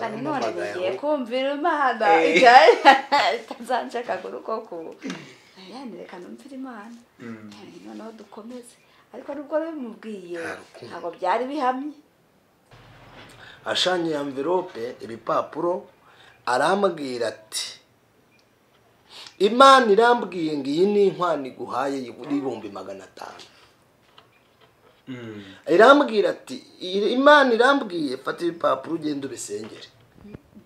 Kandi none ngiye kumvira Imana itazanshaka kuruko ku reka numvira Imana noneho dukomeze ariko nubwo bimubwiye ntabwo byari bihamye. Ashanye envelope ibipapuro arambwira ati Imana irambwiye ngo iyi ni inkwano iguhaye y'ibihumbi 500. Irambwira ati Imana irambwiye fata ibipapuro ugende ubisengere.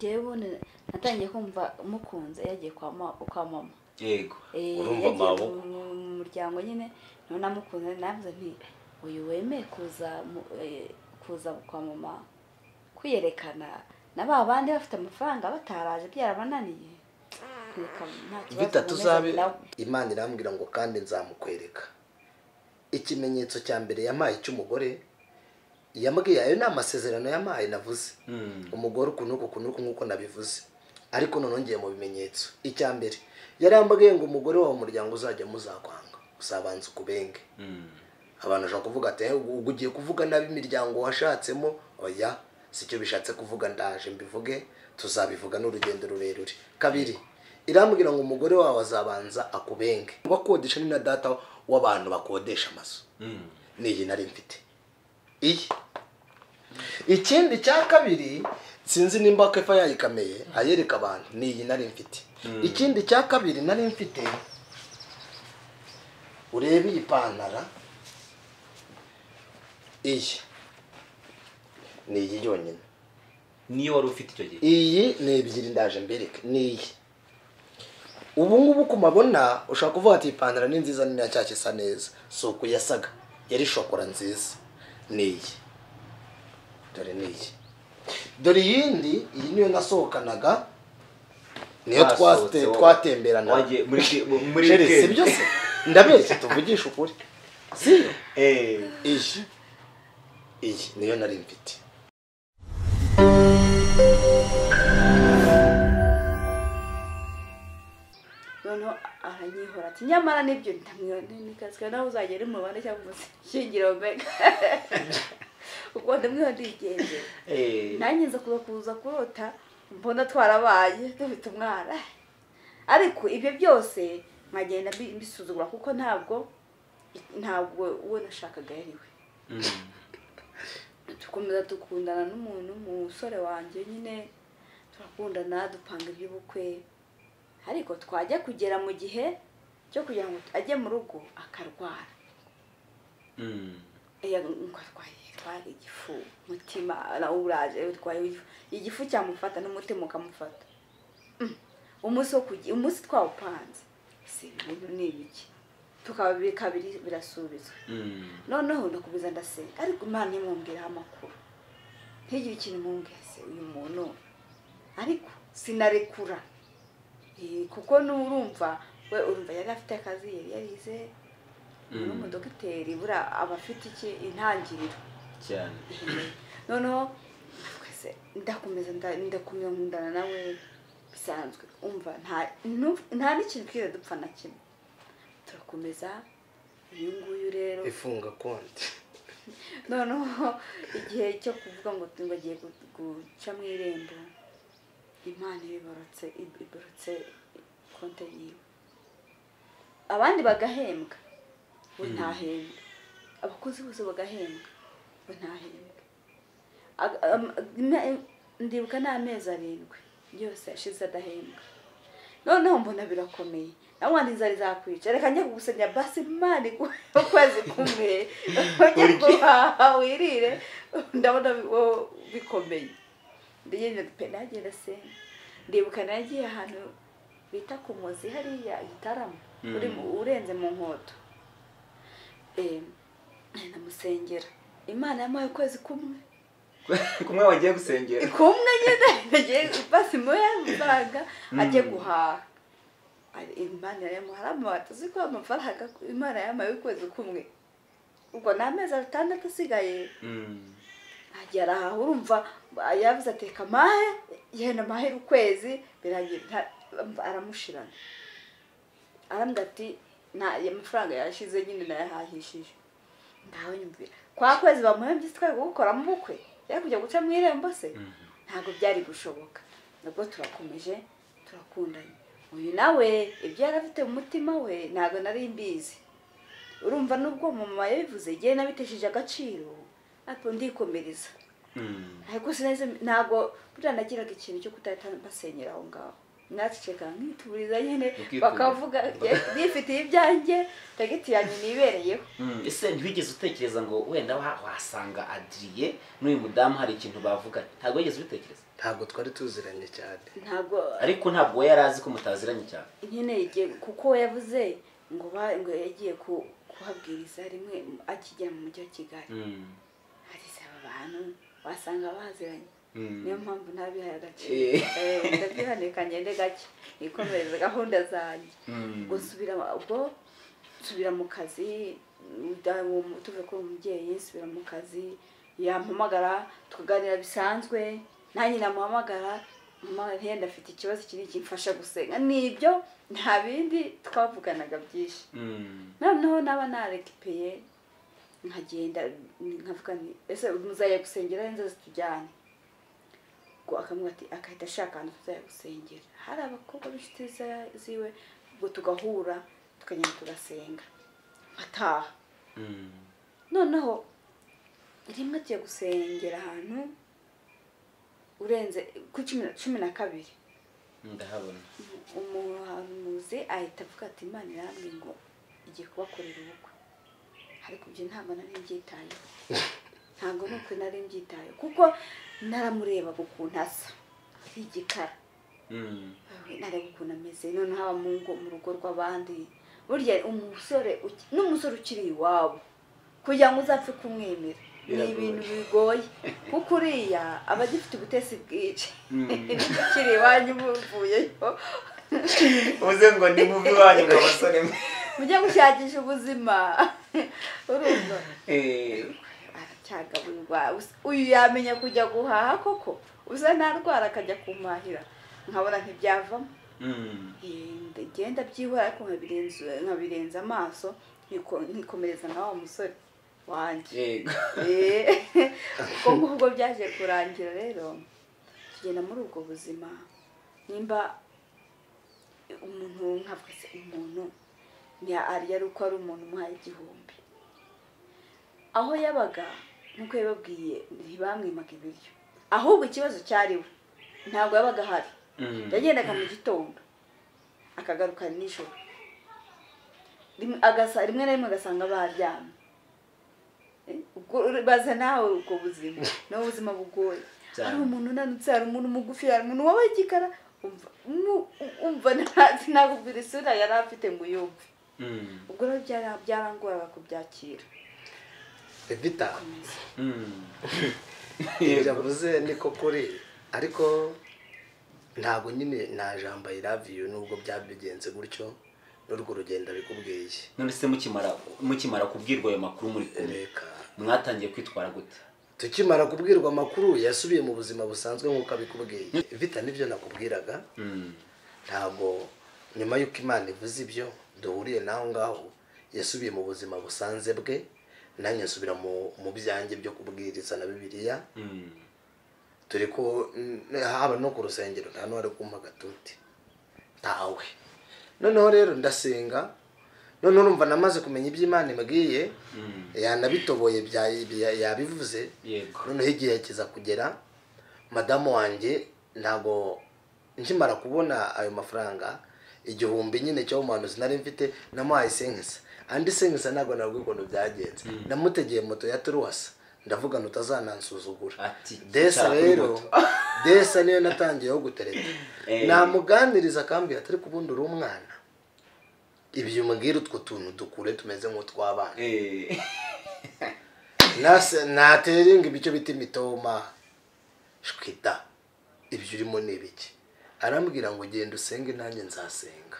Jewe natangiye kumva mukunze yagiye kwa mama. Yego. Urumva babo mu muryango nyine no namukunze navuze nti uyu wemeye kuza kwa mama kwiyerekana naba bandi bafite amafaranga bataraje byarabananiye. Vita tuzabe Imana irambwira ngo kandi nzamukwereka. Ikimenyetso cya mbere yamaye cy'umugore yambwiye ayo ni amasezerano yamaye navuze. Umugore ukunuko nkuko nabivuze ariko none ngiye mu bimenyetso. Icya mbere yarambwiye ngo umugore wa umuryango uzajya muzakwanga usabanza kubenge. Abantu bashaka kuvuga ati ugiye kuvuga nabi imiryango washatsemo oya sicyo bishatse kuvuga ndaje mbivuge tuzabivuga n'urugendo rurerure. Kabiri irambwira ngo umugore wawe azabanza akubenge ngo akodesha ni na data w'abantu bakodesha amazu. Niyi nari mfite iyi. Ikindi cya kabiri sinzi nimba kefa yayikameye ayereka abantu niyi nari mfite. Ikindi cya kabiri nari mfite urebe ipantara iyi niyi yonyine niyo wari ufite icyo gihe. Iyi ni ebyiri ndaje mbereke niyi. Ubu ngubu kumabona ushaka kuvuga ati ipantara ni nziza ni nacyake sa neza so kuyasaga yari shokora nziza niyi. Dore niyi. Dore yindi iyi niyo nasohokanaga niyo twatemberana waje muri si byose ndabeshye tuvugisha ukuri si iyi niyo nari mfite. Noneho aranyihora ati nyamara nibyo nikatswe nawe uzagera mu bande cyangwa umushyingiro omega ubwo ndamwe ndigenze nanjye nza kuza kurota mbona twarabaye dufite umwana ariko ibyo byose nkagenda mbisuzugura kuko ntabwo uwo nashakaga yariwe. Tukomeza dukundana n'umuntu umusore wanjye nyine turakundana dupanga iby'ubukwe ariko twajya kugera mu gihe cyo kugira ngo ajye mu rugo akarwara. Twaye igifu mutima nawe uraje twaye igifu cyamufata n'umutima ukamufata. Umunsi twawupanze si ibintu n'ibiki tukabika kabiri birasubizwa. Noneho ndakubiza ndasenga ariko Imana imwumvira amakuru ntigire ikintu mumbwese uyu muntu ariko sinarekura kuko n'urumva we urumva yari afite akazi yarize n'umudokiteri bura abafite iki intangiriro cyane. Noneho twese ndakomeza ndakundana nawe bisanzwe umva nta n'ikintu kwiza dupfa na kimwe turakomeza. Uyu nguyu rero ifunga konti. Noneho igihe cyo kuvuga ngo bagiye guca mu irembo Imana iborotse konti yiwe abandi bagahembwa we ntahembwe abakozi bose bagahembwa we ntahembwe. Ndibuka n'amezi 7 yose yashize adahembwa. Noneho mbona birakomeye nawe nizari zakwica reka njye kugusenya basi Imana ukwezi kumwe ujye kuhaha wirire ndabona bikomeye. Ndagenda pena agenda senga ndibuka nagiye ahantu bita ku muzi hariya Gitaramo uri urenze mu nkoto namusengera Imana yamuhaye ukwezi kumwe wagiye gusengera kumwe nyine nagiye basi moya mbaga ajye guhaha. Imana yamuhaye amata ko amafaranga Imana yamuhaye ukwezi kumwe ubwo n'amezi 6 asigaye agera aho urumva yavuze ateka mahe yena mahera ukwezi biragira aramushirana arambwa ati nta amafaranga yashize nyine nayahahishije ndaho nyumvira kwa kwezi bamuhembye twa gukora mu bukwe yakujya guca mu irembo se ntabwo byari gushoboka nabwo turakomeje turakundanye uyu nawe ibyo yari afite mu mutima we ntabwo nari mbizi urumva nubwo mama yabivuze igihe nabitesheje agaciro ariko ndikomereza ariko sineze ntabwo burya nagiraga ikintu cyo kutahita basenyera aho ngaho naceceka nkituburiza nyine bakavuga bifitiye ibyanjye tagiti yanjye nibereyeho ese ntibigeze utekereza ngo wenda wasanga Adrien n'uyu mudamu hari ikintu bavuga ntabwo wigeze ubitekereza ntabwo twari tuziranye cyane ntabwo ariko ntabwo yari azi ko mutaziranye cyane nyine kuko yavuze ngo yagiye kuhabwiriza rimwe akijya mu mujyi wa Kigali hari abantu wasanga baziranye niyo mpamvu ntabihaye agaciro ndabyihaneka ngende gake ikomereza gahunda zanjye ubwo nsubira mu kazi tuve ko umubyeyi nsubira mu kazi yampamagara tukaganira bisanzwe nanjye namuhamagara ntiyenda afite ikibazo kinini kimfasha gusenga nibyo nta bindi twavuganaga byinshi noneho naba narekipeye nkagenda nkavuga ese muzajya gusengera inzozi tujyane ngo akamwe ati akahita ashaka ahantu tuzajya gusengera hari abakobwa b'inshuti ziwe ubwo tugahura tukagenda tugasenga ataha noneho rimwe tugiye gusengera ahantu urenze ku 12 ndahabona umuhanuzi ahita avuga ati Imana irambye ngo igiye kubakorera ubukwe ariko ibyo ntabwo nari mbyitayeho ntabwo nuko nari mbyitayeho kuko naramurebaga ukuntu asa igikara nareba ukuntu ameze noneho haba mu rugo rw'abandi burya n'umusore ukiri iwabo kugira ngo uzapfe kumwemera ni ibintu bigoye kuko uriya aba agifite ubutesi bwinshi ukiri iwanyu muvuyeyo uze ngo ni muvi wanyu ngo abasore mujye gushakisha ubuzima urumva aracyagaburirwa uyu yamenya kujya guhaha koko uza ntarwara akajya kumahira nkabona ntibyavamo ngenda byihora ariko nkabirenza amaso nkikomereza na wa musore wanjye ubwo ngubwo byaje kurangira rero tugenda muri ubwo buzima nimba umuntu nkavuga se umuntu ari uko ari umuntu umuhaye 1000 aho yabaga nkuko yababwiye ntibamwimaga ibiryo ahubwo ikibazo cyariwe ntabwo yabaga hari yagendaga mu gitondo akagaruka nijoro rimwe na rimwe agasanga baryamye baza nawe ubwo buzima ni ubuzima bugoye hari umuntu unanutse hari umuntu mugufi hari umuntu wabaye igikara umva ntakubwira isura yari afite ngo yumve ubwo rero byarangoraga kubyakira Evita yavuze niko kuri ariko ntabwo nyine nta jambo I love you nubwo byabigenze gutyo n'urwo rugenda bikubwiye none se mukimara kubwirwa ayo makuru muri reka mwatangiye kwitwara gute tukimara kubwirwa amakuru yasubiye mu buzima busanzwe nk'uko abikubwiye Evita nibyo nakubwiraga ntabwo nyuma y'uko Imana ivuze ibyo duhuriye naho ngaho yasubiye mu buzima busanze bwe nanjye nsubira mu byanjye byo kubwiriza na Bibiliya turi ko haba no ku rusengero nta n'uwari kumpa gatuti ntawe noneho rero ndasenga noneho urumva namaze kumenya ibyo Imana imbwiye yanabitoboye yabivuze noneho igihe kiza kugera madamu wanjye ntago nkimara kubona ayo mafaranga 1000 nyine cyo umuntu sinari mfite namuhaye senkisa andi senkisa ntago nabwo ukuntu byagenze namutegeye moto ya Truwasa ndavuga ntutazanansuzugura desa rero desa niyo natangiyeho gutereta namuganiriza akambwira atari kubundi uri umwana ibyo umubwira utwo tuntu dukure tumeze nk'utw'abana nateringa ibyo bita imitoma shwita ibyo urimo ni ibiki arambwira ngo genda usenge nanjye nzasenga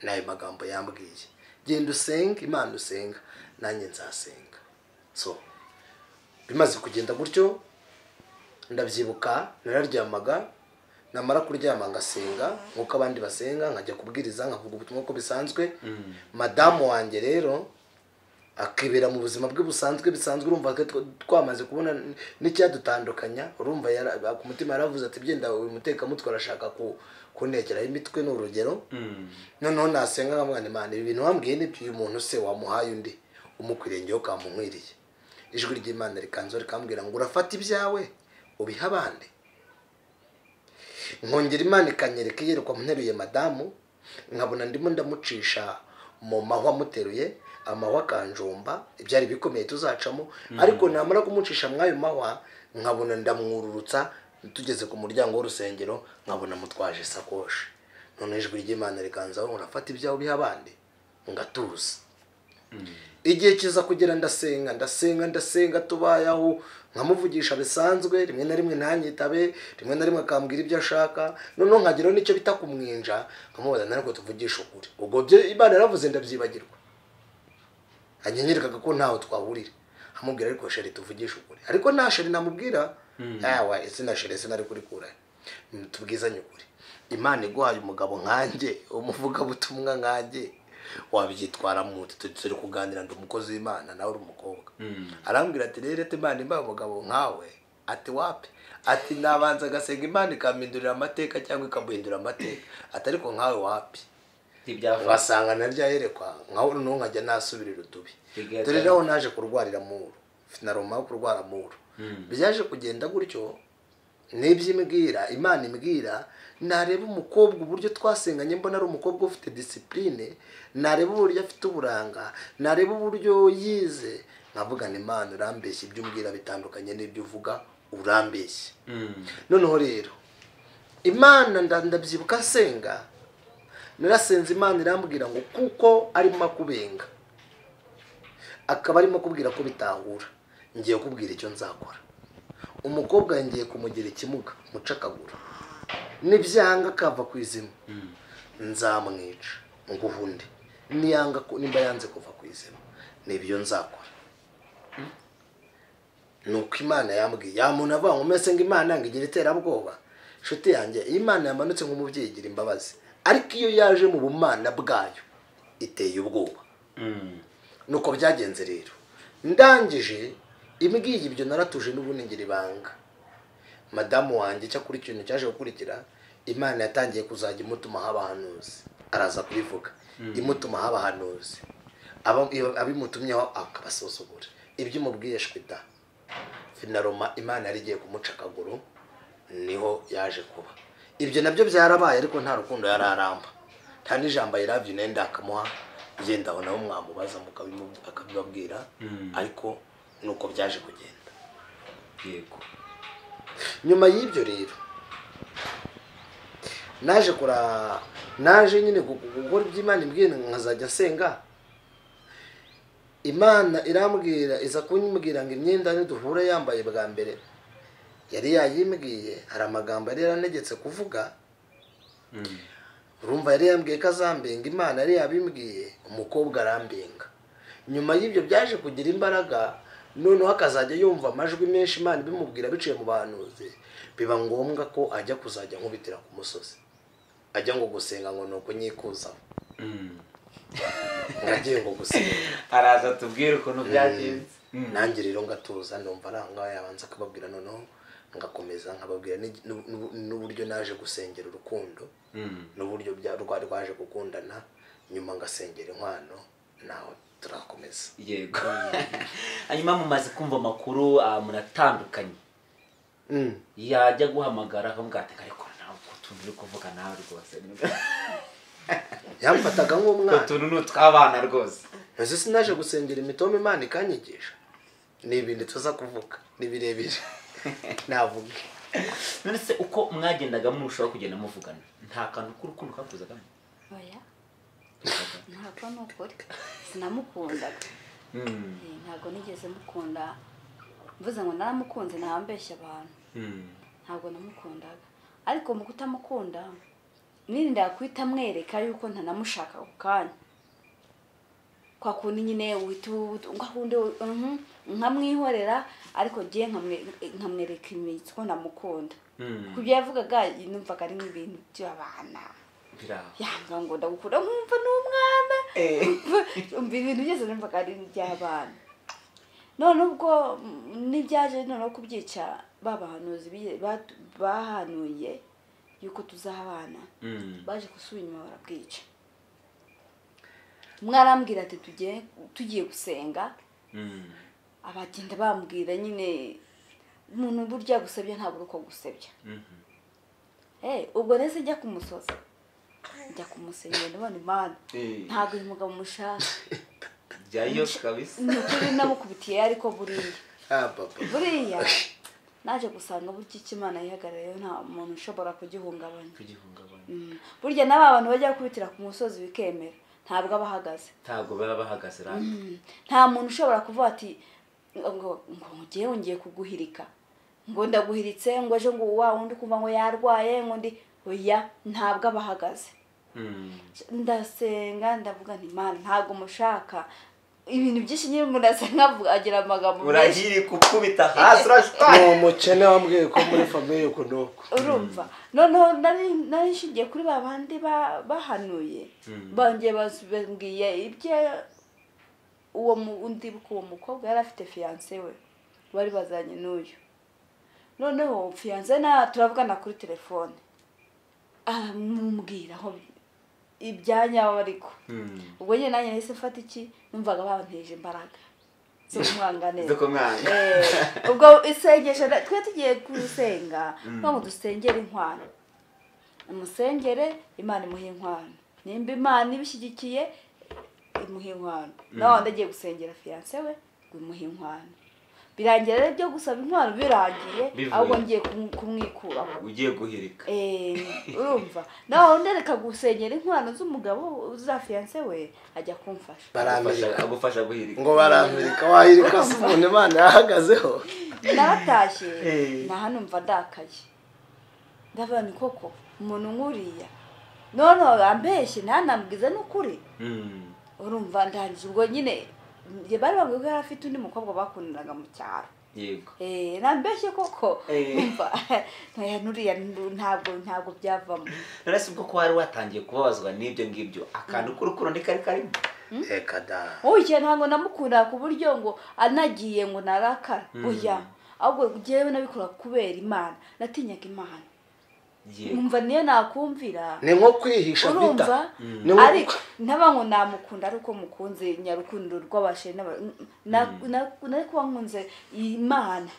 nayo magambo yambwiye genda usenge Imana usenga nanjye nzasenga so bimaze kugenda gutyo ndabyibuka nararyamaga namara kuryama ngasenga nkuko abandi basenga nkajya kubwiriza nkavuga ubutumwa ko bisanzwe madamu wanjye rero akibera mu buzima bwe busanzwe bisanzwe urumva ko twamaze kubona n'icyadutandukanya urumva ku mutima yaravuze ati byenda uyu mutekamutwe arashaka kunekeraho imitwe n'urugero noneho nasenga nkamwana Imana ibi bintu wambwiye n'ibyo umuntu se wamuhaye undi umukwirengeho kamunkwiriye ijwi ry'Imana rikanzo rikambwira ngo urafata ibyawe ubiha abandi nkongera Imana ikanyereka yerekwa munteruye madamu nkabona ndimo ndamucisha mu mahwa muteruye amahwa kanjomba ibyari bikomeye tuzacamo ariko namara kumucisha mwayo mahwa nkabona ndamwururutsa tugeze ku muryango w'urusengero nkabona mutwaje sakoshi none ijwi ry'Imana rikanza ngo urafata ibyawe biha abandi ngatuza igihe kiza kugera ndasenga tubayaho nkamuvugisha bisanzwe rimwe na rimwe ntanyitabe rimwe na rimwe akambwira ibyo ashaka noneho nkageraho nicyo bita kumwinja nkamubaza nariko tuvugisha ukuri ubwo byo Imana yaravuze ndabyibagirwa anyanyerekaga ko ntaho twahurira amubwira ariko sheri tuvugisha ukuri ariko nta sheri namubwira yawa izina sheri sinari kuri kura tubwizanye ukuri Imana iguhaye umugabo nkanjye umuvuga butumwa nkanjye wabyitwara mu turi kuganira ndi umukozi w'Imana nawe uri umukobwa arambwira ati rero ati Imana imbaye umugabo nkawe ati wapi ati nabanza agasenga Imana ikamindurira amateka cyangwa ikamuhindura amateka ati ariko nkawe wapi ngasanga naryo yerekwa nkaho noneho nkajya nasubirira utubi dore rero naje kurwarira muru finaroma yo kurwara muru byaje kugenda gutyo n'iby'imbwira Imana imbwira nareba umukobwa uburyo twasenganye mbona ari umukobwa ufite discipline nareba uburyo afite uburanga nareba uburyo yize nkavugana Imana urambeshya ibyo umbwira bitandukanye n'ibyo uvuga urambeshya noneho rero Imana ndabyibuka senga narasenze Imana irambwira ngo kuko arimo kubenga akaba arimo kubwira ko bitahura ngiye kubwira icyo nzakora umukobwa ngiye kumugira ikimuga mucakagura nibyanga kava ku izima nzamwica nguhunde niyanga nimba yanze kuva ku izima nibyo nzakora nuko Imana yambwiye ya muntu avuga ngo mese ngo Imana ngigira iterabwoba nshuti yanjye Imana yamanutse nk'umubyeyi igira imbabazi ariko iyo yaje mu bumana bwayo iteye ubwoba nuko byagenze rero ndangije imbwiye ibyo naratuje n'ubundi ngira ibanga madamu wanjye cyakuri ikintu cyaje gukurikira Imana yatangiye kuzajya imutuma abahanuzi araza kubivuga imutuma abahanuzi abimutumyeho akabasuzugura ibyo umubwiye shwita finaroma Imana yari igiye kumuca akaguru niho yaje kuba ibyo nabyo byarabaye ariko nta rukundo yararamba nta n'ijambo I love you nenda akamuha genda aho nawe mwamubaza akabibabwira ariko nuko byaje kugenda yego nyuma y'ibyo rero naje nyine gukora iby'Imana imbwiye nkazajya senga Imana irambwira iza kunyibwira ngo imyenda niduhura yambaye bwa mbere yari yayimbwiye hari amagambo yari yaranegetse kuvuga urumva yari yambwiye ko azambenga Imana yari yabimbwiye umukobwa arambenga nyuma y'ibyo byaje kugira imbaraga noneho akazajya yumva amajwi menshi Imana bimubwira biciye mu bahanuzi biba ngombwa ko ajya kuzajya nkubitira ku musozi ajya ngo gusenga ngo nuko nyikuza ngagiye ngo gusenga araza tubwire ukuntu byagenze nanjye rero ngatuza numva aranga yabanza akababwira noneho ngakomeza nkababwira n'uburyo naje gusengera urukundo n'uburyo rwaje gukundana nyuma ngasengera inkwano naho turakomeza yego hanyuma mumaze kumva amakuru muratandukanye yajya guhamagara akamubwira ati ariko nawe utuntu uri kuvuga nawe rwose yamfataga nk'umwana utuntu n'utw'abana rwose ese sinaje gusengera imitoma Imana ikanyigisha ni ibintu tuza kuvuga ni birebire navuga none se uko mwagendaga mushobora kugenda muvugana nta kantu k'urukundo kakuzagamo oya ntabwo n'ukuri sinamukundaga ntabwo nigeze mukunda mvuze ngo naramukunze ntambeshya abantu ntabwo namukundaga ariko mu kutamukunda nirinda kwita mwereka yuko ntanamushaka ku kanya kwa kundi nyine ngahunde nkamwihorera ariko giye nkamwereka imitsi ko ndamukunda kubyo yavugaga numvaga ari nk'ibintu by'abana yanga ngo ndagukunda nkumva n'umwana umva ibintu byose numvaga ari iby'abana none ubwo n'ibyaje noneho kubyica babahanuzi bahanuye yuko tuzabana baje gusubira inyuma barabwica mwarambwira ati tugiye gusenga abagenda bambwira nyine umuntu burya gusebya ntabwo uko gusebya ubwo nese njya kumusoza njya kumusengera ndabona Imana ntabwo uyu mugabo mushaka byayo kabisa nukuri namukubitiye ariko buriya naje gusanga burya Imana yihagarariye nta muntu ushobora kugihungabanya burya n'aba bantu bajya kubitira ku musozi bikemera ntabwo abahagaze nta muntu ushobora kuvuga ati ngo ngiye kuguhirika ngo ndaguhiritse ngo ejo ngo wa wundi kumva ngo yarwaye ngo ndi oya ntabwo abahagaze ndasenga ndavuga nti Imana ntabwo mushaka ibintu byinshi nyine murasenga agira amagambo urahiri kukubita hasi urashitanye umukene wambwiye ko muri famille uko nuko urumva noneho nari nshingiye kuri babandi bahanuye bangiye bambwiye ibye uwo mukobwa yari afite fiancé we bari bazanye n'uyu noneho fiancé turavugana kuri telefone mumbwira aho ibyanya ariko ubwo nyine nanjye nahise mfata iki numvaga banteje imbaraga zo kumwanga neza ubwo isengesho twe tugiye gusenga ngo dusengere inkwano umusengere Imana imuhe inkwano nimba Imana ibishyigikiye imuhe inkwano nawe ndagiye gusengera fiancé we ngo imuhe inkwano birangira rero byo gusaba inkwano birangiye ahubwo ngiye kumwikuraho ugiye guhirika urumva nawe ndereka gusengera inkwano z'umugabo za fiancé we ajya kumfasha agufasha guhirika ngo baramirika wahirika se umuntu Imana yahagazeho naratashye na hano mva ndakaye ndavuga ni koko umuntu nkuriya none ambeshye ntanambwize n'ukuri urumva ndangije ubwo nyine bari bambwiye ko yari afite undi mukobwa bakundanaga mu cyaro yego nambeshye koko umva nuriya ntabwo byavamo none se ubwo ko wari watangiye kubabazwa n'ibyo ngibyo akantu k'urukundo ntikari karimo reka da oya ntabwo namukunda ku buryo ngo anagiye ngo narakara oya ahubwo njyewe nabikora kubera Imana natinyaga Imana numva niyo nakumvira ni nko kwihisha bita ariko ntabango namukunda ariko mukunze nyarukundo rw'abashe nako wankunze Imana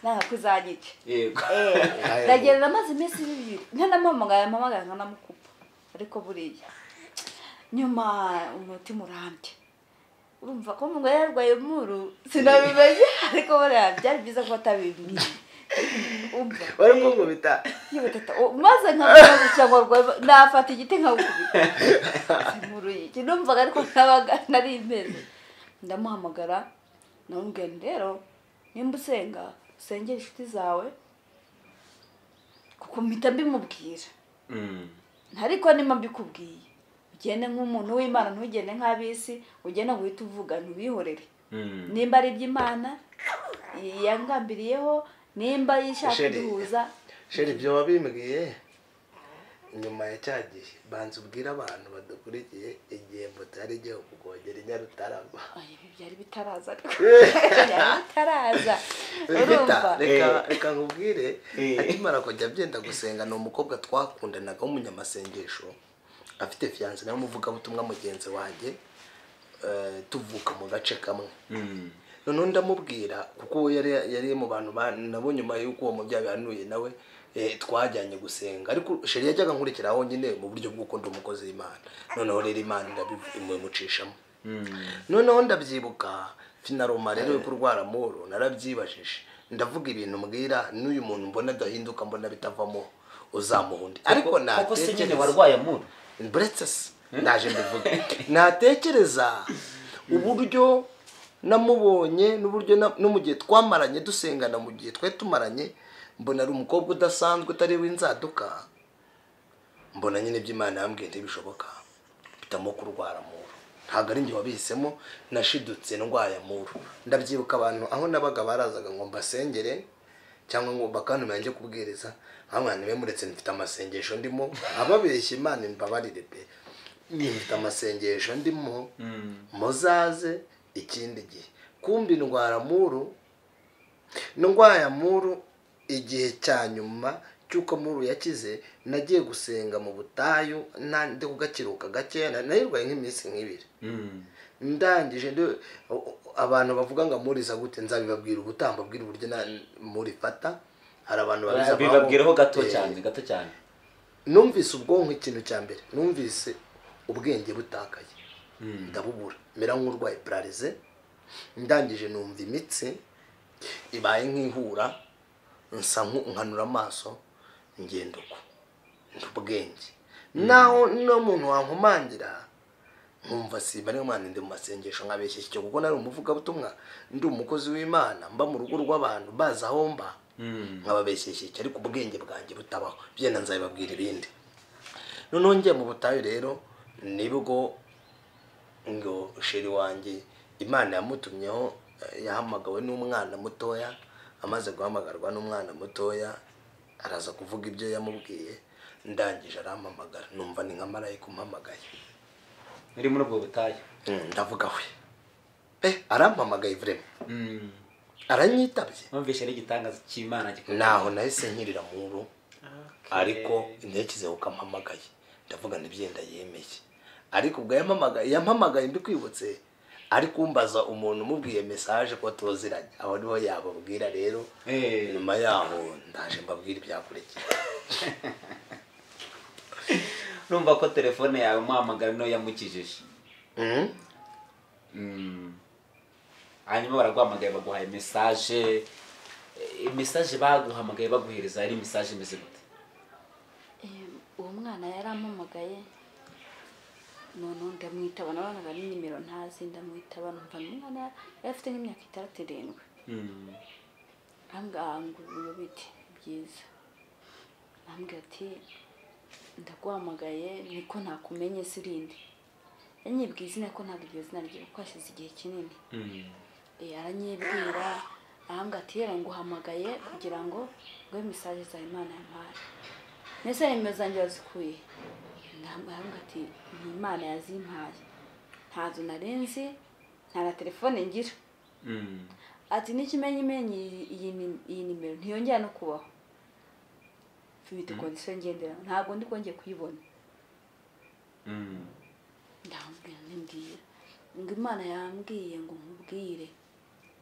nakuzanyice yego ndagenda amazi iminsi bibiri ntanamamagara nkanamukupa ariko buriya nyuma umutima urambye urumva ko ngo yarwaye muru sinabimenye ariko buriya byari byiza ko batabimenye bari kumubita maze nkamuca ngo nafata igiti nkagukubita muruye kinumvaga ariko nabaga nari imeze ndamuhamagara namubwira rero nimba usenga usengera inshuti zawe kuko mpita mbimubwira ariko nimba mbikubwiye ugende nk'umuntu w'Imana ntugende nk'abisi ugende guhita uvuga ntubihorere nimba ari iby'Imana yangambiriyeho nimba yishaka guhuza sheri ibyo wabimbwiye nyuma ya cyagiye banza ubwira abantu badukurikiye igihe mutari igihe kugogera Nyarutarama ibi byari bitaraza urumva reka nkubwire akimara kujya byenda gusenga ni umukobwa twakundanaga w'umunyamasengesho afite fiancé nawe umuvugabutumwa mugenzi wanjye tuvuka mu gace kamwe none ndamubwira kuko yari mu bantu nabo nyuma yuko uwo mubyaye yanuye nawe twajyanye gusenga ariko sheri yajyaga nkurikiraho nyine mu buryo bw'uko ndi umukozi w'Imana noneho rero Imana ndabimucishamo noneho ndabyibuka finaroma rero yo kurwara muro narabyibajije ndavuga ibintu mbwira n'uyu muntu mbona adahinduka mbona bitavamo uzamuhundi ariko natekereza warwaye muro buretse naje mbivuga natekereza uburyo namubonye n'uburyo no mu gihe twamaranye dusengana mu gihe twe tumaranye mbona ari umukobwa udasanzwe utari w'inzaduka mbona nyine by'Imana yambwiye ntibishoboka bitamo kurwara muro ntabwo ari njye wabihisemo nashidutse ndwaye muro ndabyibuka abantu aho nabaga barazaga ngo mbasengere cyangwa ngo bakantumira njye kubwiriza amwana niwe muretse mfite amasengesho ndimo ababeshya Imana imbabarire pe mfite amasengesho ndimo muzaze ikindi gihe kumbi ndwara muru ndwaya muru igihe cya nyuma cyuko muru yakize nagiye gusenga mu butayu ndi kugakiruka gake nayirwaye nk'iminsi nk'ibiri ndangije abantu bavuga ngo muriza gute nzabibabwira ubutambabwira uburyo muri fata hari abantu babibabwiraho gato cyane numvise ubwonko ikintu cya mbere numvise ubwenge butakaye ndabubura mera nk'urwaye paralize ndangije numva imitsi ibaye nk'ihura nsa nkanura amaso ngendo ko ubwenge naho no muntu wankomangira nkumva siba niyo mwana ndi mu masengesho nkabeshye cyo kuko nari umuvuga butumwa ndi umukozi w'Imana mba mu rugo rw'abantu baza aho mba nkababeshye ariko ubwenge bwanjye butabaho byenda nzabibabwira ibindi noneho njye mu butayu rero nibwo ngo sheri wanjye Imana yamutumyeho yahamagawe n'umwana mutoya amaze guhamagarwa n'umwana mutoya araza kuvuga ibyo yamubwiye ndangije arampamagara numva ni nka marayika umpamagaye uri muri ubwo butayu ndavuga we arampamagaye vrema aranyitabye numvise ari igitangaza cy'Imana naho nahise nkirira muru ariko ntekize ukampamagaye ndavuga nibyenda yemeye ariko ubwo yampamagaye mbikwibutse ariko umbaza umuntu umubwiye message ko toziranye aho niho yababwira rero nyuma yaho ndaje mbabwira ibyakurikira numva ko telefone yawe muhamagara no yamukijije hanyuma baraguhamagaye baguhaye message baguhamagaye baguhereza ari message imeze gute uwo mwana yarampamagaye none ndamwitaba nabonaga ni nimero ntazi ndamwitaba numva umwana afite nk'imyaka 6-7 anganguye biti byiza ambwira ati ndaguhamagaye niko nakumenye sirindi yanyibwiye izina ko ntabwo iryo zina rye kwashize igihe kinini aranyibwira ahambwa ati yera nguhamagaye kugira ngo ngwe message za Imana yampaye nese nimero zanjye bazikuye ndahambwa ati Imana yazimpaye ntazo narenze nta na telefone ngira ati n'ikimenyimenyi iyi nimero ntiyongera no kubaho mfite condition ngendera ntabwo ndi kongeye kuyibona ndambwira ndimbwira ngo Imana yambwiye ngo nkubwire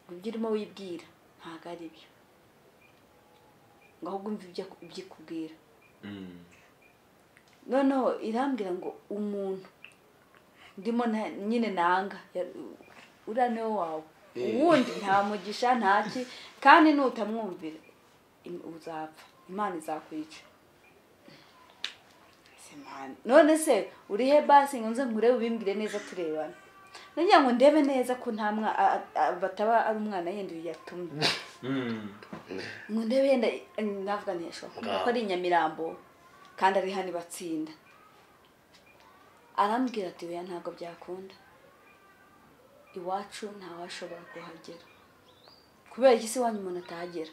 ngo ibyo urimo wibwira ntago ari byo ngo ahubwo umva ibyo ikubwira noneho irambwira ngo umuntu ndimo nyine nanga uriya niwe wawe uwundi nta mugisha ntaki kandi nutamwumvira uzapfa Imana izakwica none se uri he basi ngo nze nkure ubimbwire neza turebana nagira ngo ndebe neza ko nta bataba ari umwana yenda yatumye ngo ndebe yenda navuga nesho ko ari Nyamirambo kandi ari hani batsinda arambwira ati we ntago byakunda iwacu nta washobora kuhagera kubera iki wanyu umuntu atahagera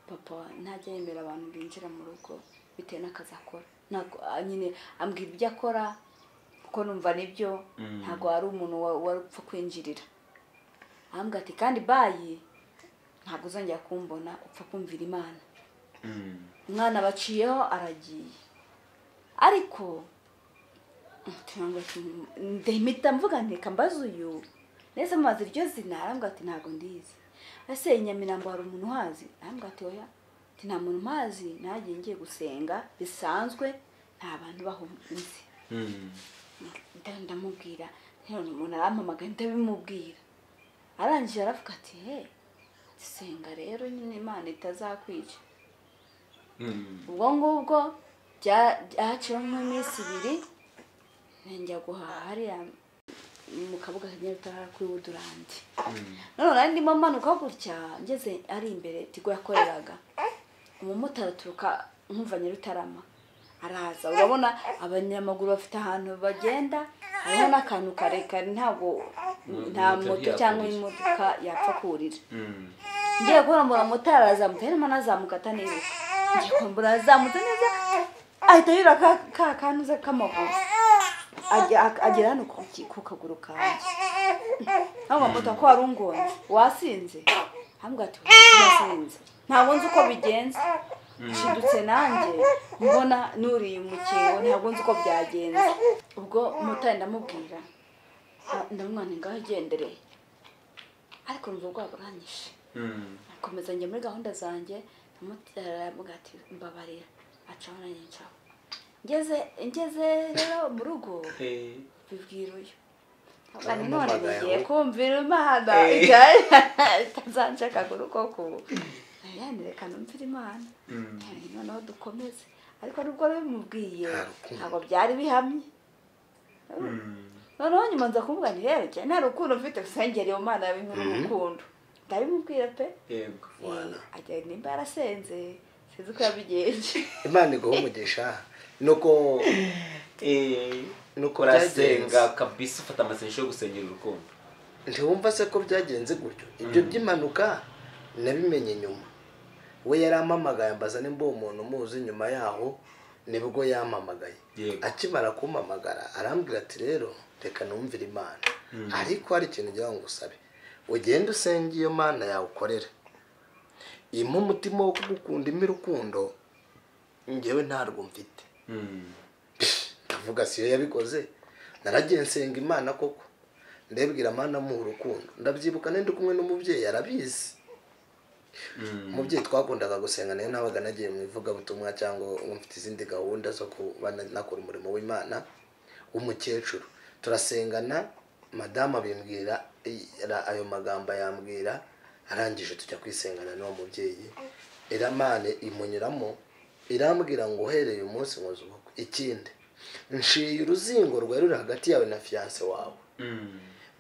papa ntajya yemera abantu binjira mu rugo bitewe n'akazi akora nyine ambwira ibyo akora kuko numva nibyo ntago ari umuntu warupfa kwinjirira ambwira ati kandi bayi ntago uzongera kumbona upfa kumvira Imana umwana baciyeho aragiye ariko ndahimita mvuga nteka mbaza uyu neza maze iryo zina arambwira ati ntago ndizi ese Nyamirambo hari umuntu uhazi arambwira ati oya ati nta muntu uhazi nagiye ngiye gusenga bisanzwe nta bantu bahunze ndamubwira none umuntu arampamagaye ndabimubwira arangije aravuga ati senga rero nyine Imana itazakwica ubwo ngubwo byaciwe nk'iminsi 2 njya guhaha hariya mu kabuga k'Nyarutara kuri Woodland none nari ndimo manuka gutya ngeze ari imbere Tigo yakoreraga umumotari aturuka nkumva Nyarutarama araza urabona abanyamaguru bafite ahantu bagenda hariho n'akantu karekare ntago nta moto cyangwa imodoka yapfa kurira ngiye kubona motari arazamuka arimo nazamuka ataniruka Ngikumbura azamutse neza ahita yura ka kanuze k'amaguru agera hano ku kaguru kanjye ntabwo mbuta ko wari ungonze wasinze hambwa ati wasinze ntabwo nzi uko bigenze nshidutse nanjye mbona nuriye umukingo ntabwo nzi uko byagenze ubwo mutari ndamubwira ndamwana ngaho igendereye ariko numva rwaburanyishe akomeza njye muri gahunda zanjye ndamutera ati mbabarira acaho nanjye ncaho ngeze rero mu rugo bibwira uyu kandi none ngiye kumvira Imana itazanshaka kuruko reka numvire Imana noneho dukomeze ariko nubwo bimubwiye ntabwo byari bihamye noneho nyuma nza kumubwira nti rero cyane nta rukundo mfite gusengerera Imana yabinkuru urukundo ndabimubwira pe yego ajya nimba yarasenze sinzi uko yabigenje Imana iguha umugisha nuko rasenga kabisa ufata amasengesho yo gusengera urukundo ntiwumva se ko byagenze gutyo ibyo by'impanuka nabimenye nyuma we yarampamagaye ambaza nimba umuntu muzi nyuma yaho nibwo yampamagaye akimara kumpamagara arambwira ati rero reka numvire Imana ariko hari ikintu ngira ngo usabe ugende usenge iyo Mana yawe ukorera impa umutima wo kugukunda imirukundo ngewe ntarwo mfite ndavuga siyo yabikoze naragiye nsenga Imana koko ndebwira Mana mu urukundo ndabyibuka nende kumwe n'umubyeyi arabizi umubyeyi twakundaga gusenga nayo nabaga nagiye mu ivuga butumwa cyangwa mfite izindi gahunda zo kubana nakora umurimo w'Imana w'umukecuru turasengana madama bimbwira ayo magambo yambwira arangije tujya kwisengana n'uwo mubyeyi Imana imunyuramo irambwira ngo uhereye umunsi nkoze ubukwe ikindi nshiye uruzingo rwari ruri hagati yawe na fiance wawe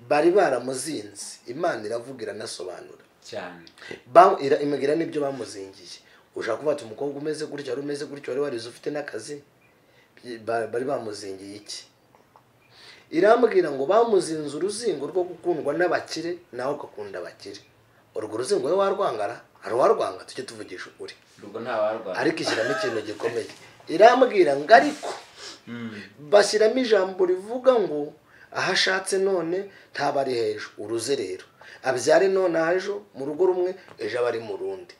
bari baramuzinze Imana iravuga iranasobanura cyane imugira n'ibyo bamuzingiye ushaka kuvuga ati umukobwa umeze gutya wari umeze gutya wari warize ufite n'akazi bari bamuzingiye iki irambwira ngo bamuzinze uruzingo rwo gukundwa n'abakire nawe ukakunda abakire urwo ruzingo we warwangara hari warwanga tujye tuvugisha ukuri rugo nta warwanga ariko ishyiramo ikintu gikomeye irambwira ngo ariko bashyiramo ijambo rivuga ngo ahashatse none ntabari hejuru uruze rero abyare none ejo mu rugo rumwe ejo abari mu rundi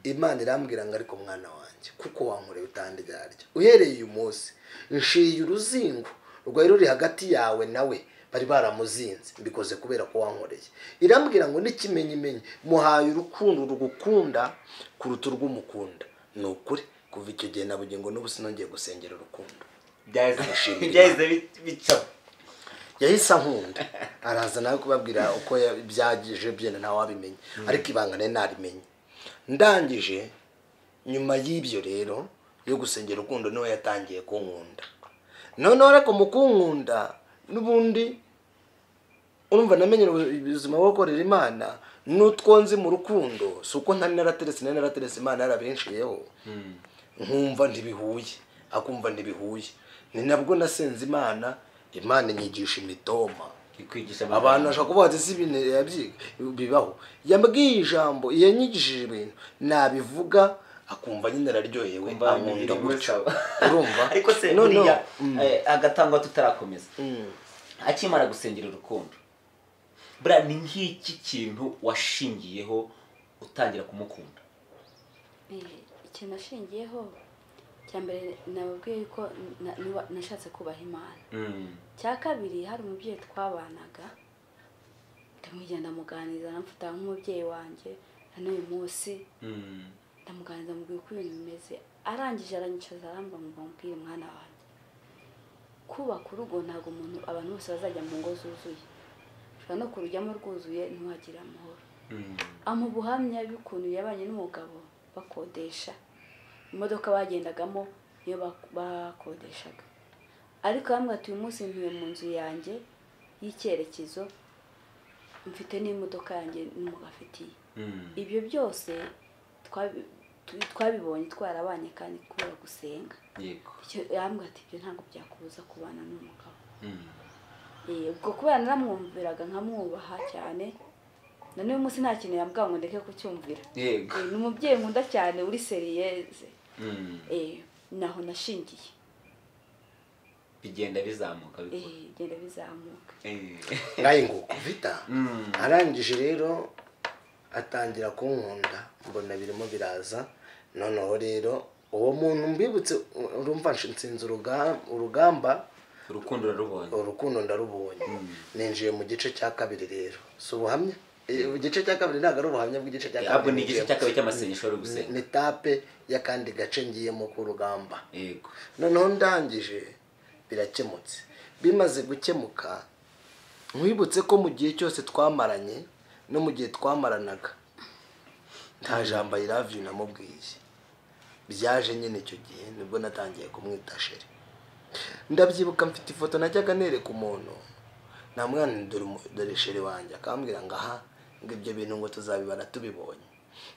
Imana irambwira ngo ariko mwana wanjye kuko wankoreye utandyarya uhereye uyu munsi nshiye uruzingo rwari ruri hagati yawe nawe bari baramuzinze mbikoze kubera ko wankoreye irambwira ngo n'ikimenyimenyi muhaye urukundo rugukunda kuruta urw'umukunda ni ukuri kuva icyo gihe nabugiye ngo n'ubu sinongeye gusengera urukundo byahise bica yahise ankunda araza nawe kubabwira uko byagije byene nawe wabimenye ariko ibanga narimenye ndangije nyuma y'ibyo rero yo gusengera urukundo niwe yatangiye kunkunda noneho ariko mu kunkunda n'ubundi urumva namenye ubuzima bwo gukorera Imana n'utwonzi mu rukundo si uko narateretse Imana yarabinshiyeho nkumva ntibihuye akumva ntibihuye ni nabwo nasenze Imana inyigisha imitoma abantu bashaka kuvuga ati si ibintu yabyiga bibaho yambwiye ijambo yanyigishije ibintu nabivuga akumva nyine araryohewe ankunda gutyo urumva ariko se buriya agatangwa tutarakomeza akimara gusengera urukundo buriya ni nk'iki kintu washingiyeho utangira kumukunda ikintu nashingiyeho cyambere nababwiye ko nashatse kubaha Imana cya kabiri hari umubyeyi twabanaga ndamugenda muganiriza namfata nk'umubyeyi wanjye n'uyu munsi ndamuganiriza mubwiye uko ibintu bimeze arangije aranyicaza aramba ngo mbwire mwana wanjye kubaka urugo ntabwo abantu bose bazajya mu ngo zuzuye ushobora no kurujyamo rwuzuye ntiwagire amahoro amubuhamya y'ukuntu yabanye n'umugabo bakodesha imodoka bagendagamo niyo bakodeshaga ariko hamwe ati uyu munsi ntuye mu nzu yanjye y'icyerekezo mfite n'imodoka yanjye n'umugafitiye ibyo byose twabibonye twarabanye kandi kubera gusenga yambwira ati ibyo ntabwo byakubuza kubana n'umugabo ubwo kubera naramwumviraga nkamwubaha cyane na n'uyu munsi nta kintu yambwira ngo ndeke kucyumvira ni umubyeyi nkunda cyane uri seriyeze naho nashingiye bigenda bizamuka bigenda bizamuka ngaye nguko Vita arangije rero atangira kunkunda mbona birimo biraza noneho rero uwo muntu mbibutse urumva nshinze urugamba urukundo ndarubonye ninjiye mu gice cya kabiri rero so ubuhamya igice cya kabiri ntabwo ari ubuhamya bw'igice cya kabiri ahubwo ni igice cya kabiri cy'amasengesho yo gusenga ni tape y'akandi gace ngiyemo ku rugamba yego noneho ndangije birakemutse bimaze gukemuka nkwibutse ko mu gihe cyose twamaranye no mu gihe twamaranaga nta jambo I love you namubwiye byaje nyine icyo gihe nibwo natangiye kumwita sheri ndabyibuka mfite ifoto najyaga nereka umuntu nta mwana dore sheri wanjye akambwira ngo aha ngo ibyo bintu ngo tuzabibara tubibonye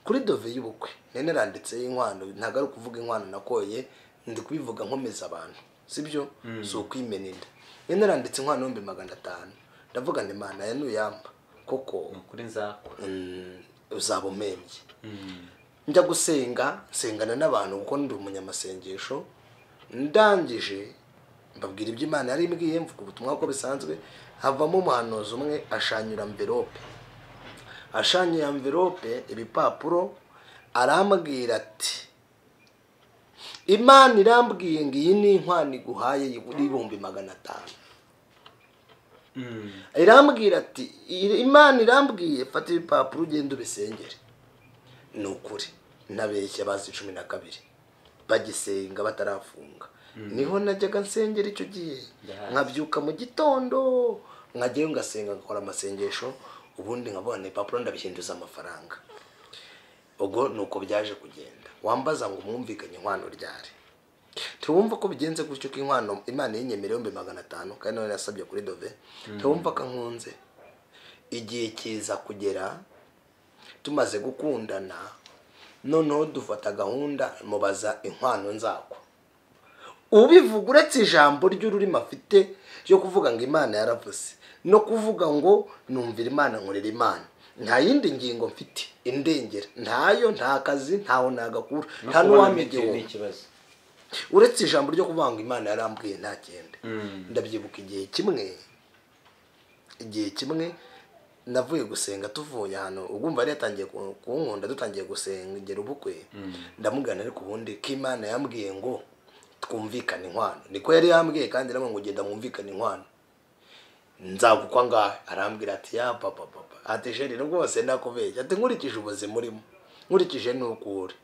kuri dove y'ubukwe nene randitse y'inkwano ntago ari kuvuga inkwano nakoye ndi kubivuga nkomeza abantu sibyo so kwimena inda nene randitse inkwano 500 ndavuga ndi Imana ya nuyamba koko kuri nzako uzaba umembye njya gusenga nsengana n'abantu kuko ndi umunyamasengesho ndangije mbabwira ibyo Imana yari imbwiye mvuga ubutumwa ko bisanzwe havamo umuhanuzi umwe ashanyura envelope ibipapuro arambwira ati Imana irambwiye ngo iyi ni inkwano iguhaye y'ibihumbi 500 irambwira ati Imana irambwiye fata ibipapuro ugende ubisengere ni ukuri nabeshya bazi 12 bagisenga batarafunga niho najyaga nsengera icyo gihe nkabyuka mu gitondo nkajyayo ngasenga ngakora amasengesho ubundi nkabona ipapuro ndabihinduza amafaranga ubwo nuko byaje kugenda wambaza ngo mwumvikanye inkwano ryari tuwumva ko bigenze gutyo ko inkwano Imana yinyemereye 500 kandi none yasabye kuri dove tuwumva ko nkunze igihe kiza kugera tumaze gukundana noneho dufata gahunda mubaza inkwano nzako ubivuga uretse ijambo ry'ururimi afite yo kuvuga ngo Imana yaravuze no kuvuga ngo numvira Imana nkorera Imana nta yindi ngingo mfite indengera ntayo nta kazi ntaho nagakura nta n'uwamegeye uretse ijambo ryo kuvuga ngo Imana yarambwiye nta kende ndabyibuka igihe kimwe navuye gusenga tuvuye hano ugumva ari yatangiye kunkunda dutangiye gusengera ubukwe ndamugana ariko ubundi ko Imana yambwiye ngo twumvikane inkwano niko yari yambwiye kandi namwe ngo genda mwumvikane inkwano nzagukwa ngahe arambwira ati ya papa ati sheri rwose nakubeshya ati nkurikije ubuzima urimo nkurikije n'ukuri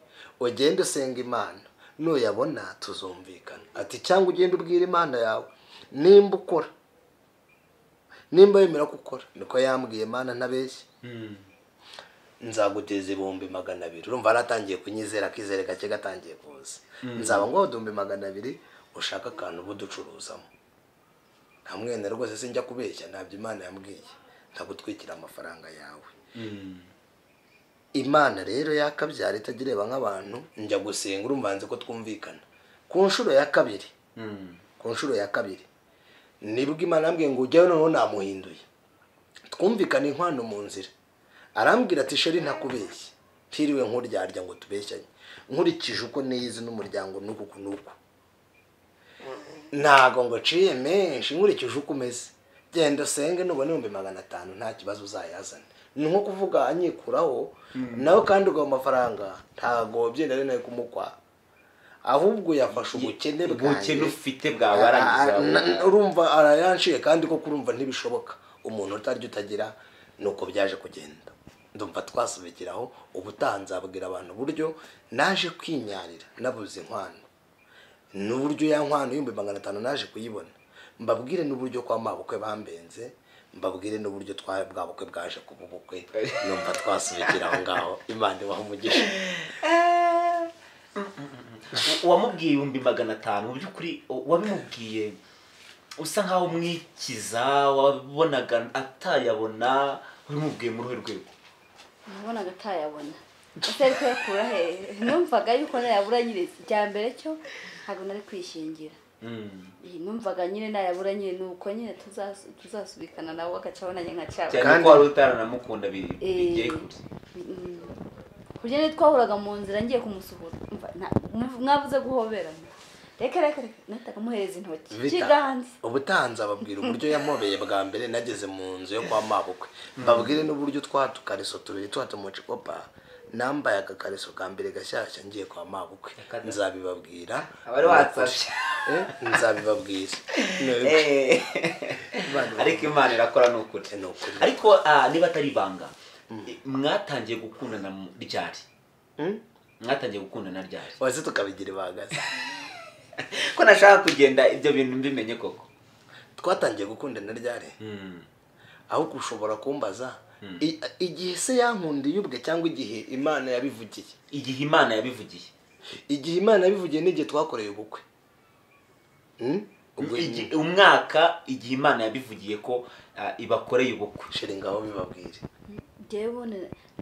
ugende usenga Imana nuyabona tuzumvikana ati cyangwa ugende ubwira Imana yawe nimba ukora nimba yemera gukora niko yambwiye Imana ntabeshye nzaguteza 200 urumva aratangiye kunyizera kizere gake gatangiye kuza nzaba ngo 200 ushaka akantu buducuruzamo hamwe rwose sinjya kubeshya ntabyo Imana yambwiye ntagutwikira amafaranga yawe Imana rero yakabyara itagireba nk'abantu njya gusenga urumva nze ko twumvikana ku nshuro ya kabiri nibwo Imana yambwiye ngo ujyayo noneho namuhinduye twumvikana inkwano mu nzira arambwira ati sheri ntakubeshye ntiriwe nkuryarya ngo tubeshyanye nkurikije uko niyizi n'umuryango nuko ntago ngo ciye menshi nkurikije uko umeze genda usenge nubone 500 nta kibazo uzayazana ni nko kuvuga anyikuraho nawe kandi ugaho amafaranga ntago byenda ari nayo kumukwa ahubwo yafashe ubukene bwanjye ufite bwawe arangiza urumva arayanshiye kandi ko kurumva ntibishoboka umuntu utaryo utagira nuko byaje kugenda ndumva twasubikiraho ubutanzabwira abantu buryo naje kwinyarira nabuze inkwano n'uburyo ya nkwano 500 naje kuyibona mbabwire n'uburyo kwa mabukwe bambenze mbabwire n'uburyo bwabukwe bwaje kububukwe numva twasubikiraho ngaho Imana ibaha umugisha wamubwiye 500 mu byukuri wabimubwiye usa nkaho mwikiza wabonaga atayabona wamubwiye mu ruhe rwego nabonaga atayabona ese ariko yakura he numvaga yuko nayabura nyine cyambere cyo ntabwo nari kwishingira numvaga nyine nayabura nyine nuko nyine tuzasubikana nawe agacabona nka cyabo kandi wari utaranamukunda bigiye kure kugenda twahuraga mu nzira ngiye kumusuhura mwavuze guhoberana reka nahitaga muhereza intoki Vita, kiganza ubutanza babwira uburyo yamobeye bwa mbere nageze mu nzu yo kwa mabukwe babwire n'uburyo twatukariso tubiri twatumuce kopa nambaye agakariso ka mbere gashyashya ngiye kwa mabukwe nzabibabwira abari watsashe nzabibabwira ariko Imana irakora n'ukuri ariko niba atari ibanga mwatangiye gukundana ryari mwatangiye gukundana ryari waze tukabigira ibagaze ko nashaka kugenda ibyo bintu mbimenye koko twatangiye gukundana ryari aho kushobora kumbaza igihe se yankundiye ubwe cyangwa igihe Imana yabivugiye igihe Imana yabivugiye n'igihe twakoreye ubukwe umwaka igihe Imana yabivugiye ko ibakoreye ubukwe shiri ngaho bibabwire jewe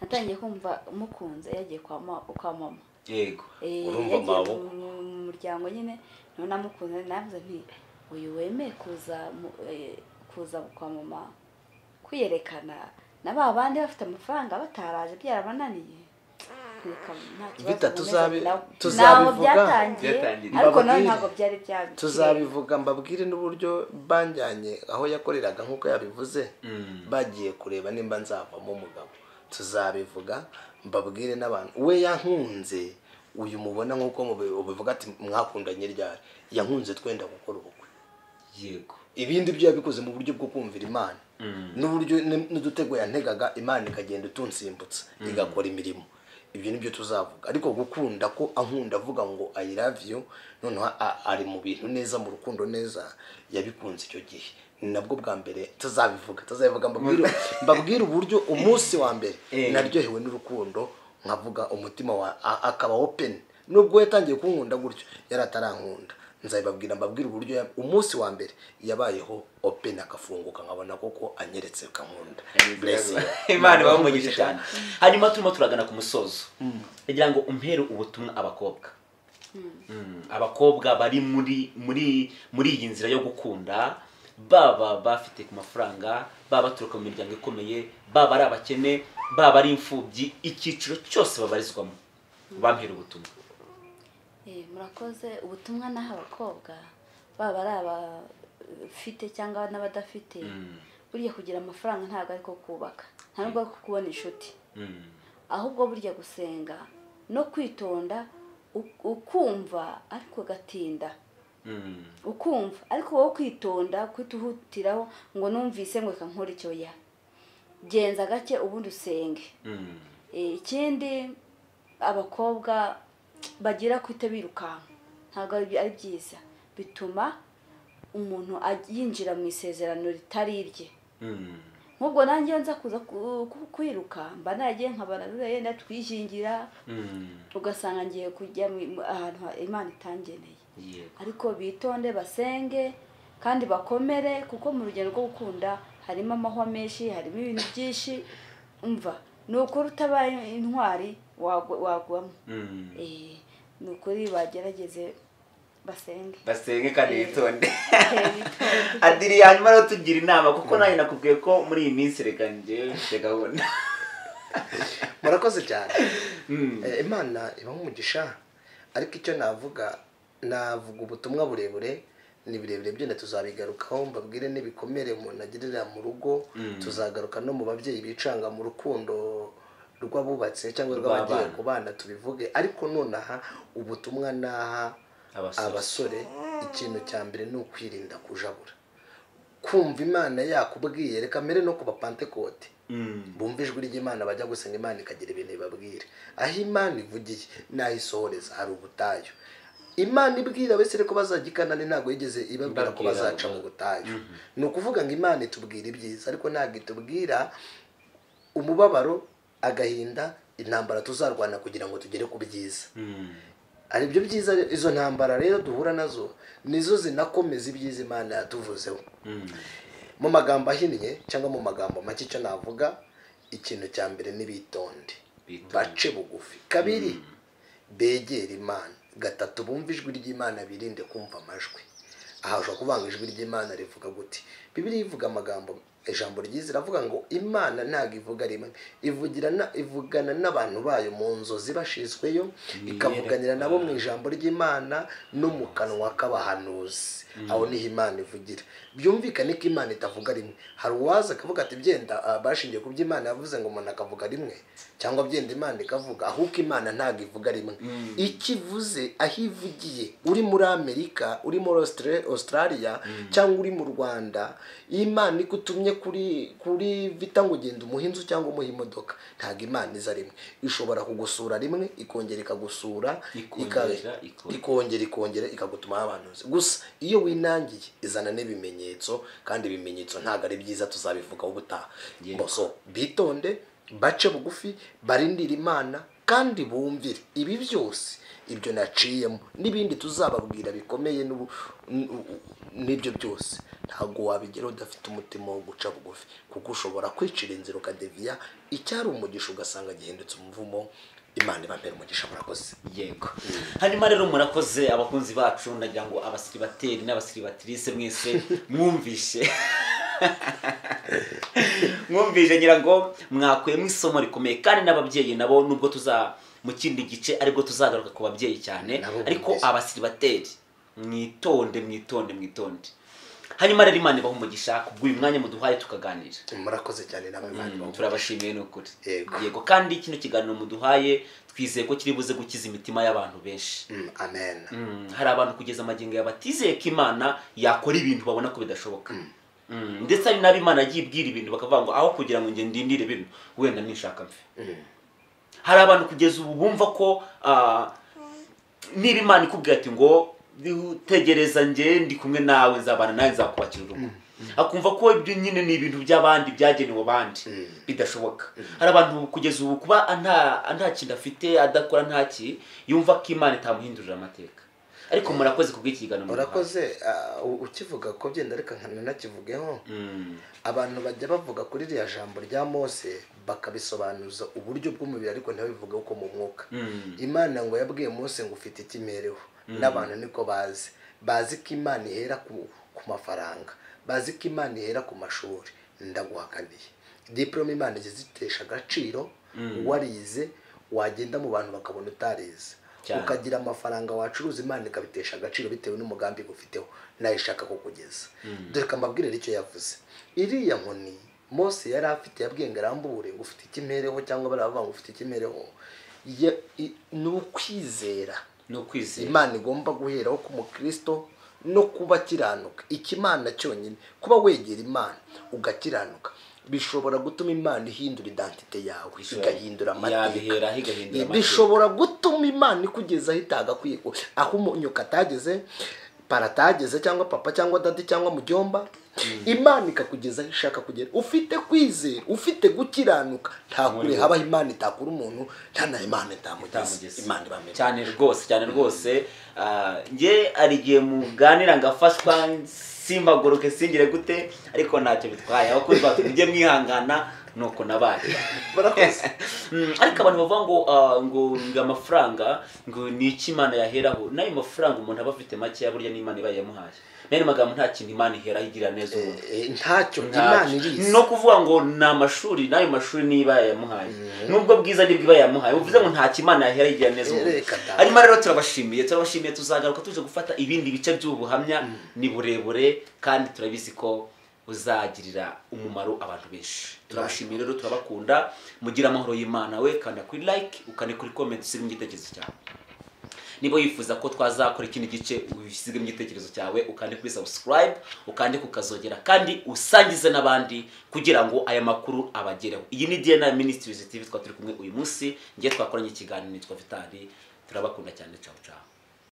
natangiye kumva mukunze yagiye kwa mama yego urumva mabo mu muryango nyine none namukunze navuze nti uyu wemeye kuza kwa mama kwiyerekana na ba bandi bafite amafaranga bataraje byarabananiye Vita tuzabivuga ariko nawe ntabwo byari byabi tuzabivuga mbabwire n'uburyo banjyanye aho yakoreraga nk'uko yabivuze bagiye kureba nimba nzavamo umugabo tuzabivuga mbabwire n'abantu we yankunze uyu mubona nk'uko mubivuga ati mwakundanye ryari yankunze twenda gukora ubukwe yego ibindi byo yabikoze mu buryo bwo kumvira Imana n'uburyo n'udutego yantegaga Imana ikagenda utunsimbutsa igakora imirimo ibyo nibyo tuzavuga ariko gukunda ko ankunda avuga ngo I love you none ari mu bintu neza mu rukundo neza yabikunze icyo gihe nabwo bwa mbere tuzabivuga mbabwire uburyo umunsi wa mbere naryohewe n'urukundo nkavuga umutima wa akaba open nubwo yatangiye kunkunda gutyo yaratarankunda nzabibabwira mbabwire uburyo umunsi wa mbere yabayeho open akafunguka nkabona koko anyeretse kankunda Imana bamugisha cyane hanyuma turimo turagana ku musozo kugira ngo umpere ubutumwa abakobwa bari muri iyi nzira yo gukunda baba bafite ku mafaranga baba baturuka mu miryango ikomeye baba ari abakene baba ari imfubyi icyiciro cyose babarizwamo bampera ubutumwa murakoze ubutumwa naho abakobwa baba ari abafite cyangwa n'abadafite burya kugira amafaranga ntabwo ariko kubaka ntabwo ariko kubona inshuti ahubwo burya gusenga no kwitonda ukumva ariko gatinda ukumva ariko wowe kwitonda kwituhutiraho ngo numvise ngo kankora icyo ya genza gake ubundi usenge ikindi abakobwa bagira kwita birukanka ntabwo ari byiza bituma umuntu yinjira mu isezerano ritari irye nk'ubwo nanjye nza kuza kwiruka mba nagiye nkabana yenda twishingira ugasanga ngiye kujya ahantu Imana itangeneye ariko bitonde basenge kandi bakomere kuko mu rugendo rwo gukunda harimo amahwa menshi harimo ibintu byinshi umva nuko utabaye intwari wagwamo nukuri bagerageze basenge kandi bitonde adiri hanyuma rero tugira inama kuko nawe nakubwiye ko muri iyi minsi reka njye mfite gahunda murakoze cyane Imana ibaho umugisha ariko icyo navuga ubutumwa burebure ni birebire byenda tuzabigarukaho mbabwire n'ibikomere umuntu agirira mu rugo tuzagaruka no mu babyeyi bicanga mu rukundo rw'abubatse cyangwa rw'abagiye ku bana tubivuge ariko nonaha ubutumwa naha abasore ikintu cya mbere ni ukwirinda kujabura kumva Imana yakubwiye reka mbere no kuba Pentecote bumva ijwi ry'Imana bajya gusenga Imana ikagira ibintu ibabwira aho Imana ivugiye naho isohoreza hari ubutayu Imana ibwira wese ko bazagikanane ntago yigeze ibabwira ko bazaca mu butayu ni ukuvuga ngo Imana itubwira ibyiza ariko ntago itubwira umubabaro agahinda intambara tuzarwana kugira ngo tugere ku byiza ari byo byiza izo ntambara rero duhura nazo nizo zinakomeza ibyiza Imana yatuvuzeho mu magambo ahinnye cyangwa mu magambo make icyo navuga ikintu cya mbere nibitonde bace bugufi kabiri begera Imana gatatu bumva ijwi ry'Imana birinde kumva amajwi aha ushobora kuvanga ijwi ry'Imana rivuga guti Bibiliya ivuga amagambo ijambo ryiza iravuga ngo Imana ntago ivuga rimwe, ivugana n'abantu bayo mu nzozi bashizweyo, ikavuganira nabo mu ijambo ry'Imana no mu kanwa k'abahanuzi. Aho niho Imana ivugira. Byumvikane ko Imana itavuga rimwe. Hari uwaza akavuga ati byenda bashingiye ku by'Imana yavuze ngo umuntu akavuga rimwe, cyangwa byenda Imana ikavuga, ahubwo Imana ntago ivuga rimwe. Ikivuze aho ivugiye, uri muri Amerika, uri muri Australia, cyangwa uri mu Rwanda, Imana ikutumye kuri vita ngo ugenda umuhinzu cyangwa umuha imodoka, ntago Imana iza rimwe. Ishobora kugusura rimwe, ikongera ikagusura, ikongera ikagutuma abantu. Gusa iyo winangiye izana n'ibimenyetso, kandi ibimenyetso ntago ari byiza, tuzabivugaho ubutaha. So bitonde, bace bugufi, barindira Imana kandi bumvire ibi byose ibyo naciyemo n'ibindi tuzababwira bikomeye n'ibyo byose. Ntago wabigera udafite umutima wo guca bugufi, kuko ushobora kwicira inzira ukadeviya icyari umugisha ugasanga gihindutse umuvumo. Imana ibambere umugisha. Murakoze. Yego. Hanyuma rero murakoze abakunzi bacu, ndagira ngo abasiribateri n'abasiribatrice mwese mwumvishe ngira ngo mwakuyemo isomo rikomeye, kandi n'ababyeyi nabo nubwo mu kindi gice aribwo tuzagaruka ku babyeyi cyane, ariko abasiribateri mwitonde. Hanyuma rero Imana ibaha umugisha kubw'uyu mwanya muduhaye tukaganira. Murakoze cyane namwe Imana. Turabashimiye n'ukuri. Yego, kandi kino kiganiro muduhaye twizeye ko kiri buze gukiza imitima y'abantu benshi. Amen. Hari abantu kugeza amagingo yabatizeye ko Imana yakora ibintu babona ko bidashoboka. Ndetse hari n'abo Imana yagiye ibwira ibintu bakavuga ngo aho kugira ngo ngende ndindire ibintu wenda nishaka mfe. Hari abantu kugeza ubu bumva ko niba Imana ikubwira ati ngo tegereza nge ndi kumwe nawe, nzabana nawe, nzakubakira urugo, akumva ko ibyo nyine ni ibintu by'abandi byagenewe abandi bidashoboka. Hari abantu kugeza ubu kuba nta kintu afite, adakora ntaki, yumva ko Imana itamuhindurira amateka. Ariko murakoze kubw'iki kiganiro. Murakoze. Ukivuga ko byenda reka nkanakivugeho. Abantu bajya bavuga kuri iriya jambo rya Mose bakabisobanuza uburyo bw'umubiri, ariko ntibabivuge uko mu mwuka. Imana ngo yabwiye Mose ngo ufite ikimereho, n'abantu niko bazi ko Imana ihera ku mafaranga, bazi ko Imana ihera ku mashuri. Ndaguhakaniye diplome Imana izitesha agaciro. Warize wagenda mu bantu bakabona utarize, ukagira amafaranga wacuruza, Imana ikabitesha agaciro bitewe n'umugambi gufiteho nayo ishaka kukugeza. Dore kambabwire icyo yavuze. Iriya nkoni Mose yari afite yabwiye ngo arambure ngo ufite ikimereho, cyangwa baravuga ngo ufite ikimereho, ni ukwizera. Imana igomba guheraho ku mukristo no kuba kiranuka. Ikimana cyonyine kuba wegera Imana ugakiranuka bishobora gutuma Imana ihindura identite yawe, igahindura amateka. Bishobora gutuma Imana ikugeza aho itagakwiye, aho umunyuka atageze, paratageze, cyangwa papa, cyangwa dadi, cyangwa mujyomba. Imana ikakugeza aho ishaka kugera. Ufite kwizera, ufite gukiranuka, nta kure habaho Imana itakura umuntu, nta na Imana itamugeza. Imana ibamere cyane rwose. Nge arigiye muganira ngafashwa simbagoroke singire gute, ariko ntacyo bitwaye. Abakozi bacu mujye mwihangana nuko nabaye. Ariko abantu bavuga ngo amafaranga ngo ni iki Imana yaheraho. Nayo mafaranga umuntu aba afite make ya burya n'Imana iba yamuhaye. Nene magambo nta kintu Imana ihera igira neza umuntu. Ntacyo Imana irize. No kuvuga ngo na mashuri, nayo mashuri niba yamuhaye. Nubwo bwiza bwiba yamuhaye, uvuze ngo nta kimana yahera igira neza umuntu. Arimo rero turabashimiye tuzagaruka tuje gufata ibindi bice by'ubuhamya. Ni burebure kandi turabizi ko uzagirira umumaro abantu benshi. Turabashimiye rero, turabakunda. Mugira amahoro y'Imana. We kanda kuri like, ukane kuri comment, usige igitekerezo cyawe. Niba wifuza ko twazakora ikindi gice, usige igitekerezo cyawe, ukande kuri subscribe, ukande kukazogera, kandi usangize n'abandi kugira ngo aya makuru abagereho. Iyi ni DNA Ministries TV, twa turi kumwe uyu munsi. Ngiye twakoranye ikiganiro, nitwa Vitali. Turabakunda cyane. Ciao ciao.